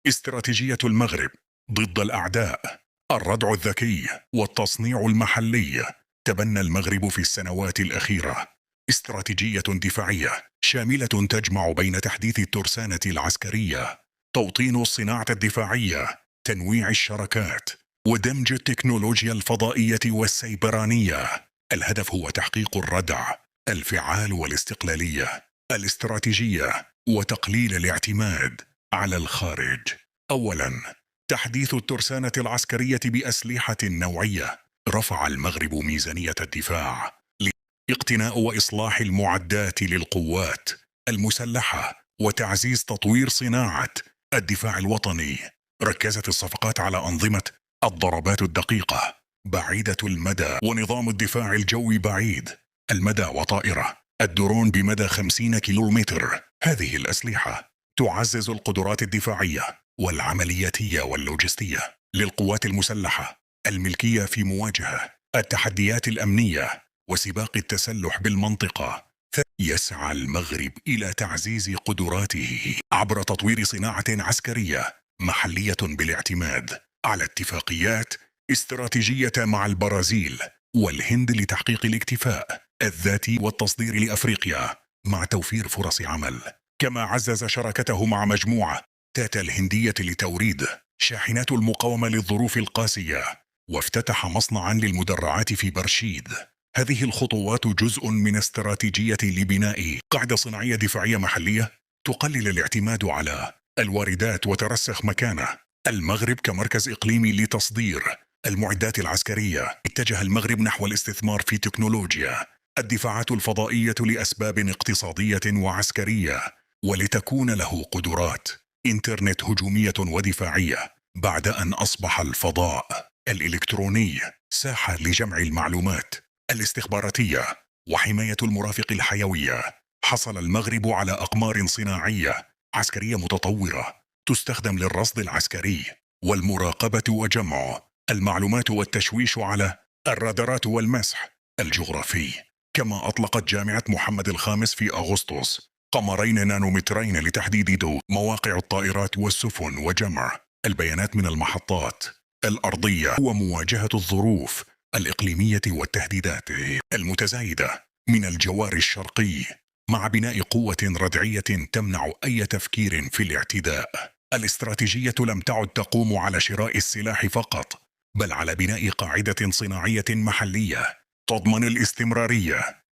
استراتيجية المغرب ضد الأعداء. الردع الذكي والتصنيع المحلي. تبنى المغرب في السنوات الأخيرة استراتيجية دفاعية شاملة تجمع بين تحديث الترسانة العسكرية، توطين الصناعة الدفاعية، تنويع الشراكات، ودمج التكنولوجيا الفضائية والسيبرانية. الهدف هو تحقيق الردع الفعال والاستقلالية الاستراتيجية وتقليل الاعتماد على الخارج. أولاً، تحديث الترسانة العسكرية بأسلحة نوعية. رفع المغرب ميزانية الدفاع لاقتناء وإصلاح المعدات للقوات المسلحة وتعزيز تطوير صناعة الدفاع الوطني. ركزت الصفقات على أنظمة الضربات الدقيقة بعيدة المدى ونظام الدفاع الجوي بعيد المدى وطائرة الدرون بمدى 50 كيلومتر. هذه الأسلحة تعزز القدرات الدفاعية والعملياتية واللوجستية للقوات المسلحة الملكية في مواجهة التحديات الأمنية وسباق التسلح بالمنطقة. يسعى المغرب إلى تعزيز قدراته عبر تطوير صناعة عسكرية محلية بالاعتماد على اتفاقيات استراتيجية مع البرازيل والهند لتحقيق الاكتفاء الذاتي والتصدير لأفريقيا مع توفير فرص عمل. كما عزز شراكته مع مجموعة تاتا الهندية لتوريد شاحنات المقاومة للظروف القاسية، وافتتح مصنعا للمدرعات في برشيد. هذه الخطوات جزء من استراتيجية لبناء قاعدة صناعية دفاعية محلية تقلل الاعتماد على الواردات وترسخ مكانة المغرب كمركز إقليمي لتصدير المعدات العسكرية. اتجه المغرب نحو الاستثمار في تكنولوجيا الدفاعات الفضائية لأسباب اقتصادية وعسكرية، ولتكون له قدرات إنترنت هجومية ودفاعية بعد أن أصبح الفضاء الإلكتروني ساحة لجمع المعلومات الاستخباراتية وحماية المرافق الحيوية. حصل المغرب على أقمار صناعية عسكرية متطورة تستخدم للرصد العسكري والمراقبة وجمع المعلومات والتشويش على الرادارات والمسح الجغرافي. كما أطلقت جامعة محمد الخامس في أغسطس قمرين نانومترين لتحديد ضوء مواقع الطائرات والسفن وجمع البيانات من المحطات الأرضية ومواجهة الظروف الإقليمية والتهديدات المتزايدة من الجوار الشرقي، مع بناء قوة ردعية تمنع أي تفكير في الاعتداء. الاستراتيجية لم تعد تقوم على شراء السلاح فقط، بل على بناء قاعدة صناعية محلية تضمن الاستمرارية